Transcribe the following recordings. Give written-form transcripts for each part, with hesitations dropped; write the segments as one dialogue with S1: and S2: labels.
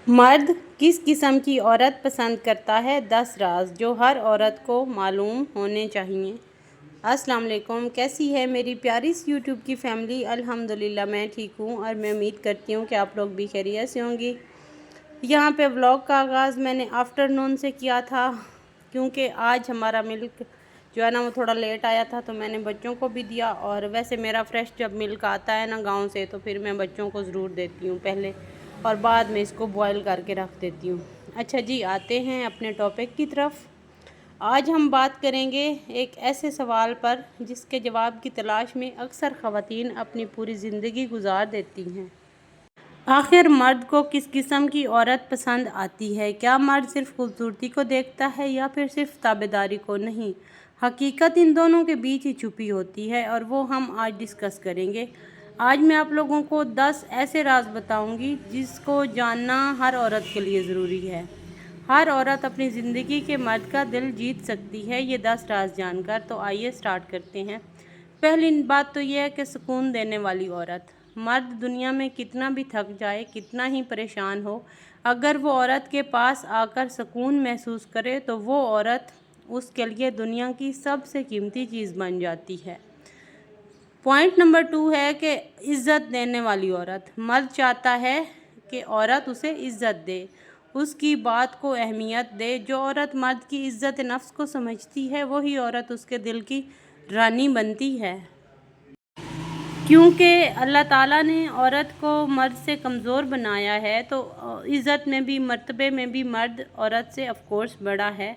S1: مرد کس قسم کی عورت پسند کرتا ہے؟ 10 راز جو ہر عورت کو معلوم ہونے چاہیے۔ السلام علیکم، کیسی ہے میری پیاری سی یوٹیوب کی فیملی؟ الحمدللہ میں ٹھیک ہوں اور میں امید کرتی ہوں کہ آپ لوگ بھی خیریت سے ہوں گی۔ یہاں پہ ولاگ کا آغاز میں نے آفٹرنون سے کیا تھا کیونکہ آج ہمارا ملک جو ہے نا وہ تھوڑا لیٹ آیا تھا، تو میں نے بچوں کو بھی دیا۔ اور ویسے میرا فریش جب ملک آتا ہے نا گاؤں سے تو پھر میں بچوں کو ضرور دیتی ہوں پہلے، اور بعد میں اس کو بوائل کر کے رکھ دیتی ہوں۔ اچھا جی، آتے ہیں اپنے ٹاپک کی طرف۔ آج ہم بات کریں گے ایک ایسے سوال پر جس کے جواب کی تلاش میں اکثر خواتین اپنی پوری زندگی گزار دیتی ہیں۔ آخر مرد کو کس قسم کی عورت پسند آتی ہے؟ کیا مرد صرف خوبصورتی کو دیکھتا ہے یا پھر صرف تابعداری کو؟ نہیں، حقیقت ان دونوں کے بیچ ہی چھپی ہوتی ہے اور وہ ہم آج ڈسکس کریں گے۔ آج میں آپ لوگوں کو 10 ایسے راز بتاؤں گی جس کو جاننا ہر عورت کے لیے ضروری ہے۔ ہر عورت اپنی زندگی کے مرد کا دل جیت سکتی ہے یہ 10 راز جان کر۔ تو آئیے سٹارٹ کرتے ہیں۔ پہلی بات تو یہ ہے کہ سکون دینے والی عورت۔ مرد دنیا میں کتنا بھی تھک جائے، کتنا ہی پریشان ہو، اگر وہ عورت کے پاس آ کر سکون محسوس کرے تو وہ عورت اس کے لیے دنیا کی سب سے قیمتی چیز بن جاتی ہے۔ پوائنٹ نمبر 2 ہے کہ عزت دینے والی عورت۔ مرد چاہتا ہے کہ عورت اسے عزت دے، اس کی بات کو اہمیت دے۔ جو عورت مرد کی عزت نفس کو سمجھتی ہے وہی عورت اس کے دل کی رانی بنتی ہے۔ کیونکہ اللہ تعالیٰ نے عورت کو مرد سے کمزور بنایا ہے، تو عزت میں بھی، مرتبے میں بھی مرد عورت سے آف کورس بڑا ہے۔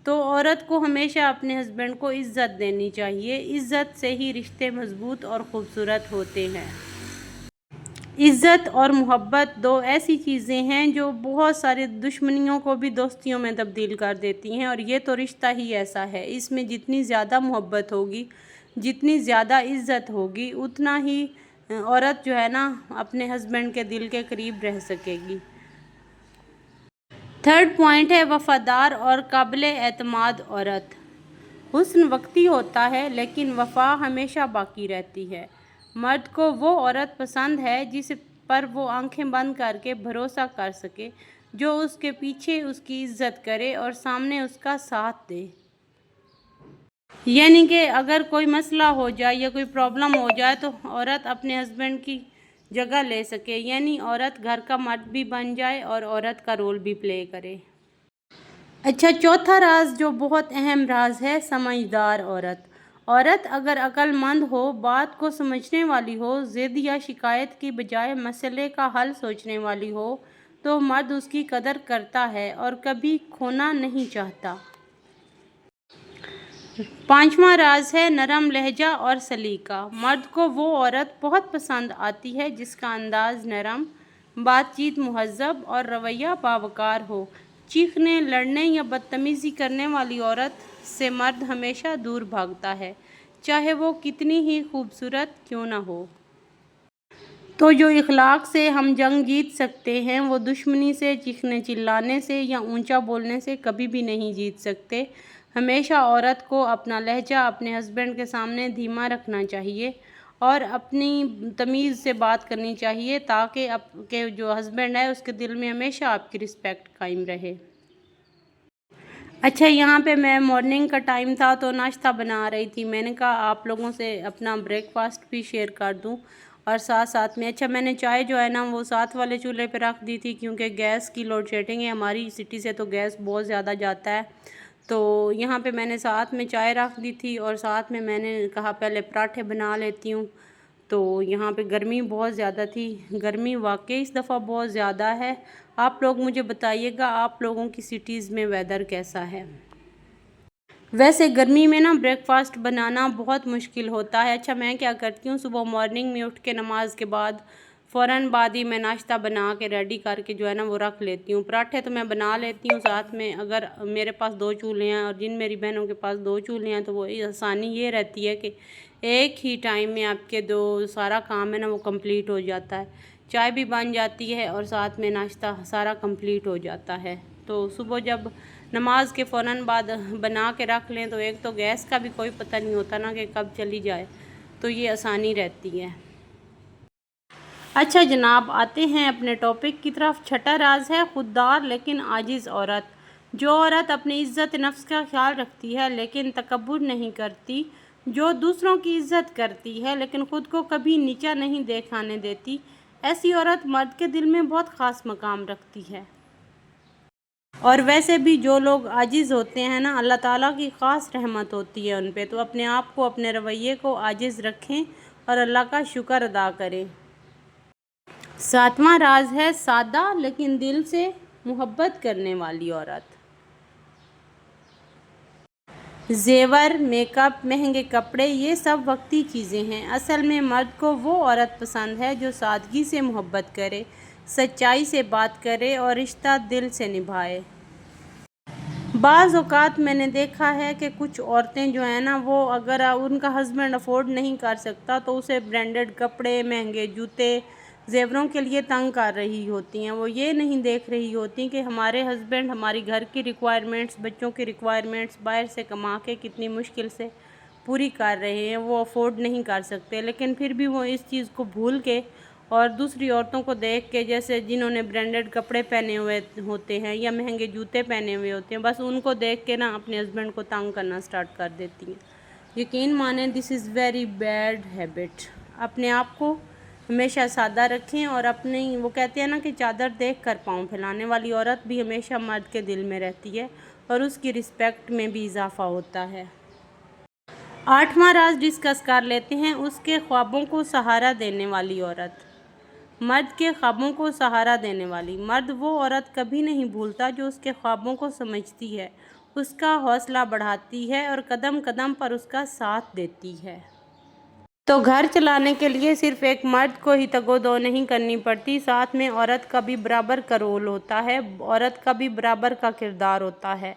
S1: تو عورت کو ہمیشہ اپنے ہسبینڈ کو عزت دینی چاہیے۔ عزت سے ہی رشتے مضبوط اور خوبصورت ہوتے ہیں۔ عزت اور محبت دو ایسی چیزیں ہیں جو بہت ساری دشمنیوں کو بھی دوستیوں میں تبدیل کر دیتی ہیں، اور یہ تو رشتہ ہی ایسا ہے۔ اس میں جتنی زیادہ محبت ہوگی، جتنی زیادہ عزت ہوگی، اتنا ہی عورت جو ہے نا اپنے ہسبینڈ کے دل کے قریب رہ سکے گی۔ تھرڈ پوائنٹ ہے وفادار اور قابل اعتماد عورت۔ حسن وقتی ہوتا ہے لیکن وفا ہمیشہ باقی رہتی ہے۔ مرد کو وہ عورت پسند ہے جس پر وہ آنکھیں بند کر کے بھروسہ کر سکے، جو اس کے پیچھے اس کی عزت کرے اور سامنے اس کا ساتھ دے۔ یعنی کہ اگر کوئی مسئلہ ہو جائے یا کوئی پرابلم ہو جائے تو عورت اپنے ہسبینڈ کی جگہ لے سکے، یعنی عورت گھر کا مرد بھی بن جائے اور عورت کا رول بھی پلے کرے۔ اچھا، چوتھا راز جو بہت اہم راز ہے، سمجھدار عورت۔ عورت اگر عقل مند ہو، بات کو سمجھنے والی ہو، ضد یا شکایت کی بجائے مسئلے کا حل سوچنے والی ہو تو مرد اس کی قدر کرتا ہے اور کبھی کھونا نہیں چاہتا۔ پانچواں راز ہے نرم لہجہ اور سلیقہ۔ مرد کو وہ عورت بہت پسند آتی ہے جس کا انداز نرم، بات چیت مہذب اور رویہ باوقار ہو۔ چیخنے، لڑنے یا بدتمیزی کرنے والی عورت سے مرد ہمیشہ دور بھاگتا ہے، چاہے وہ کتنی ہی خوبصورت کیوں نہ ہو۔ تو جو اخلاق سے ہم جنگ جیت سکتے ہیں وہ دشمنی سے، چیخنے چلانے سے یا اونچا بولنے سے کبھی بھی نہیں جیت سکتے۔ ہمیشہ عورت کو اپنا لہجہ اپنے ہسبینڈ کے سامنے دھیما رکھنا چاہیے اور اپنی تمیز سے بات کرنی چاہیے تاکہ آپ کے جو ہسبینڈ ہے اس کے دل میں ہمیشہ آپ کی رسپیکٹ قائم رہے۔ اچھا، یہاں پہ میں مارننگ کا ٹائم تھا تو ناشتہ بنا رہی تھی۔ میں نے کہا آپ لوگوں سے اپنا بریک فاسٹ بھی شیئر کر دوں اور ساتھ ساتھ میں میں نے چائے جو ہے نا وہ ساتھ والے چولہے پہ رکھ دی تھی کیونکہ گیس کی لوڈ شیڈنگ ہے ہماری سٹی سے، تو گیس بہت زیادہ جاتا ہے۔ تو یہاں پہ میں نے ساتھ میں چائے رکھ دی تھی اور ساتھ میں نے کہا پہلے پراٹھے بنا لیتی ہوں۔ تو یہاں پہ گرمی بہت زیادہ تھی، گرمی واقعی اس دفعہ بہت زیادہ ہے۔ آپ لوگ مجھے بتائیے گا آپ لوگوں کی سٹیز میں ویدر کیسا ہے؟ ویسے گرمی میں نا بریک فاسٹ بنانا بہت مشکل ہوتا ہے۔ اچھا، میں کیا کرتی ہوں صبح مارننگ میں اٹھ کے نماز کے بعد فوراً بعد ہی میں ناشتہ بنا کے ریڈی کر کے جو ہے نا وہ رکھ لیتی ہوں۔ پراٹھے تو میں بنا لیتی ہوں ساتھ میں، اگر میرے پاس 2 چولہے ہیں اور جن میری بہنوں کے پاس 2 چولہے ہیں تو وہ آسانی یہ رہتی ہے کہ ایک ہی ٹائم میں آپ کے سارا کام ہے نا وہ کمپلیٹ ہو جاتا ہے، چائے بھی بن جاتی ہے اور ساتھ میں ناشتہ سارا کمپلیٹ ہو جاتا ہے۔ تو صبح جب نماز کے فوراً بعد بنا کے رکھ لیں تو ایک تو گیس کا بھی کوئی پتہ نہیں ہوتا نا کہ کب چلی جائے، تو یہ آسانی رہتی ہے۔ اچھا جناب، آتے ہیں اپنے ٹاپک کی طرف۔ چھٹا راز ہے خوددار لیکن عاجز عورت۔ جو عورت اپنی عزت نفس کا خیال رکھتی ہے لیکن تکبر نہیں کرتی، جو دوسروں کی عزت کرتی ہے لیکن خود کو کبھی نیچا نہیں دکھانے دیتی، ایسی عورت مرد کے دل میں بہت خاص مقام رکھتی ہے۔ اور ویسے بھی جو لوگ عاجز ہوتے ہیں نا، اللہ تعالیٰ کی خاص رحمت ہوتی ہے ان پہ، تو اپنے آپ کو، اپنے رویے کو عاجز رکھیں اور اللہ کا شکر ادا کریں۔ ساتواں راز ہے سادہ لیکن دل سے محبت کرنے والی عورت۔ زیور، میک اپ، مہنگے کپڑے، یہ سب وقتی چیزیں ہیں۔ اصل میں مرد کو وہ عورت پسند ہے جو سادگی سے محبت کرے، سچائی سے بات کرے اور رشتہ دل سے نبھائے۔ بعض اوقات میں نے دیکھا ہے کہ کچھ عورتیں جو ہیں نا، وہ اگر ان کا ہسبینڈ افورڈ نہیں کر سکتا تو اسے برانڈڈ کپڑے، مہنگے جوتے، زیوروں کے لیے تنگ کر رہی ہوتی ہیں۔ وہ یہ نہیں دیکھ رہی ہوتی کہ ہمارے ہسبینڈ ہماری گھر کی ریکوائرمنٹس، بچوں کی ریکوائرمنٹس باہر سے کما کے کتنی مشکل سے پوری کر رہے ہیں، وہ افورڈ نہیں کر سکتے، لیکن پھر بھی وہ اس چیز کو بھول کے اور دوسری عورتوں کو دیکھ کے، جیسے جنہوں نے برانڈڈ کپڑے پہنے ہوئے ہوتے ہیں یا مہنگے جوتے پہنے ہوئے ہوتے ہیں، بس ان کو دیکھ کے نا اپنے ہسبینڈ کو تنگ کرنا سٹارٹ کر دیتی ہیں۔ یقین مانیں، دس از ویری بیڈ ہیبٹ۔ اپنے آپ کو ہمیشہ سادہ رکھیں اور اپنی، وہ کہتے ہیں نا کہ چادر دیکھ کر پاؤں پھیلانے والی عورت بھی ہمیشہ مرد کے دل میں رہتی ہے اور اس کی رسپیکٹ میں بھی اضافہ ہوتا ہے۔ آٹھواں راز ڈسکس کر لیتے ہیں، اس کے خوابوں کو سہارا دینے والی عورت۔ مرد کے خوابوں کو سہارا دینے والی۔ مرد وہ عورت کبھی نہیں بھولتا جو اس کے خوابوں کو سمجھتی ہے، اس کا حوصلہ بڑھاتی ہے اور قدم قدم پر اس کا ساتھ دیتی ہے۔ تو گھر چلانے کے لیے صرف ایک مرد کو ہی تگ و دو نہیں کرنی پڑتی، ساتھ میں عورت کا بھی برابر کا رول ہوتا ہے، عورت کا بھی برابر کا کردار ہوتا ہے۔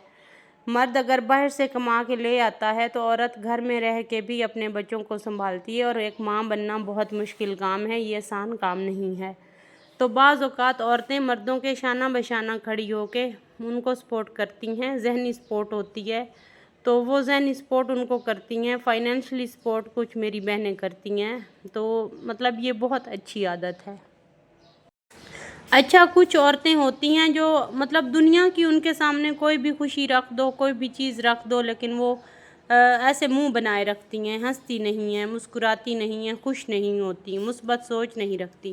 S1: مرد اگر باہر سے کما کے لے آتا ہے تو عورت گھر میں رہ کے بھی اپنے بچوں کو سنبھالتی ہے، اور ایک ماں بننا بہت مشکل کام ہے، یہ آسان کام نہیں ہے۔ تو بعض اوقات عورتیں مردوں کے شانہ بشانہ کھڑی ہو کے ان کو سپورٹ کرتی ہیں، ذہنی سپورٹ ہوتی ہے تو وہ ذہنی سپورٹ ان کو کرتی ہیں، فائنینشلی سپورٹ کچھ میری بہنیں کرتی ہیں، تو مطلب یہ بہت اچھی عادت ہے۔ اچھا، کچھ عورتیں ہوتی ہیں جو مطلب دنیا کی ان کے سامنے کوئی بھی خوشی رکھ دو، کوئی بھی چیز رکھ دو، لیکن وہ ایسے منہ بنائے رکھتی ہیں، ہنستی نہیں ہیں، مسکراتی نہیں ہیں، خوش نہیں ہوتی، مثبت سوچ نہیں رکھتی۔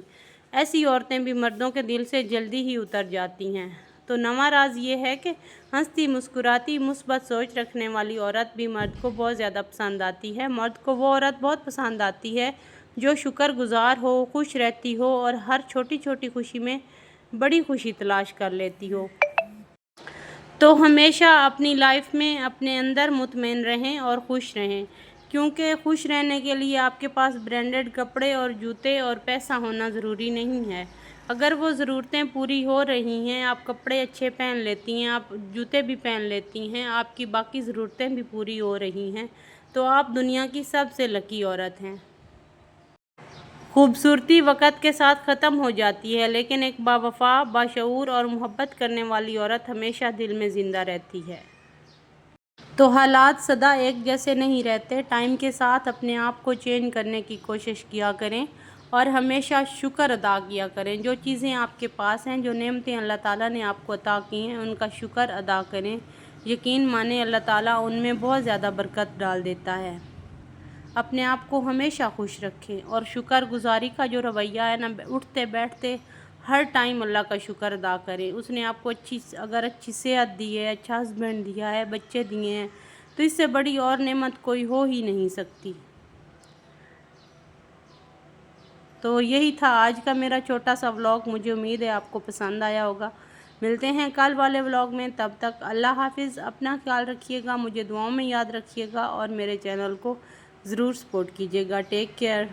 S1: ایسی عورتیں بھی مردوں کے دل سے جلدی ہی اتر جاتی ہیں۔ تو نواں راز یہ ہے کہ ہنستی مسکراتی مثبت سوچ رکھنے والی عورت بھی مرد کو بہت زیادہ پسند آتی ہے۔ مرد کو وہ عورت بہت پسند آتی ہے جو شکر گزار ہو، خوش رہتی ہو اور ہر چھوٹی چھوٹی خوشی میں بڑی خوشی تلاش کر لیتی ہو۔ تو ہمیشہ اپنی لائف میں اپنے اندر مطمئن رہیں اور خوش رہیں، کیونکہ خوش رہنے کے لیے آپ کے پاس برانڈڈ کپڑے اور جوتے اور پیسہ ہونا ضروری نہیں ہے۔ اگر وہ ضرورتیں پوری ہو رہی ہیں، آپ کپڑے اچھے پہن لیتی ہیں، آپ جوتے بھی پہن لیتی ہیں، آپ کی باقی ضرورتیں بھی پوری ہو رہی ہیں، تو آپ دنیا کی سب سے لکی عورت ہیں۔ خوبصورتی وقت کے ساتھ ختم ہو جاتی ہے، لیکن ایک باوفا، باشعور اور محبت کرنے والی عورت ہمیشہ دل میں زندہ رہتی ہے۔ تو حالات سدا ایک جیسے نہیں رہتے، ٹائم کے ساتھ اپنے آپ کو چینج کرنے کی کوشش کیا کریں اور ہمیشہ شکر ادا کیا کریں۔ جو چیزیں آپ کے پاس ہیں، جو نعمتیں اللہ تعالیٰ نے آپ کو عطا کی ہیں، ان کا شکر ادا کریں۔ یقین مانیں، اللہ تعالیٰ ان میں بہت زیادہ برکت ڈال دیتا ہے۔ اپنے آپ کو ہمیشہ خوش رکھیں اور شکر گزاری کا جو رویہ ہے نا، اٹھتے بیٹھتے ہر ٹائم اللہ کا شکر ادا کریں۔ اس نے آپ کو اگر اچھی صحت دی ہے، اچھا ہسبینڈ دیا ہے، بچے دیے ہیں، تو اس سے بڑی اور نعمت کوئی ہو ہی نہیں سکتی۔ تو یہی تھا آج کا میرا چھوٹا سا ولاگ، مجھے امید ہے آپ کو پسند آیا ہوگا۔ ملتے ہیں کل والے ولاگ میں، تب تک اللہ حافظ، اپنا خیال رکھیے گا، مجھے دعاؤں میں یاد رکھیے گا اور میرے چینل کو ضرور سپورٹ کیجیے گا۔ Take care.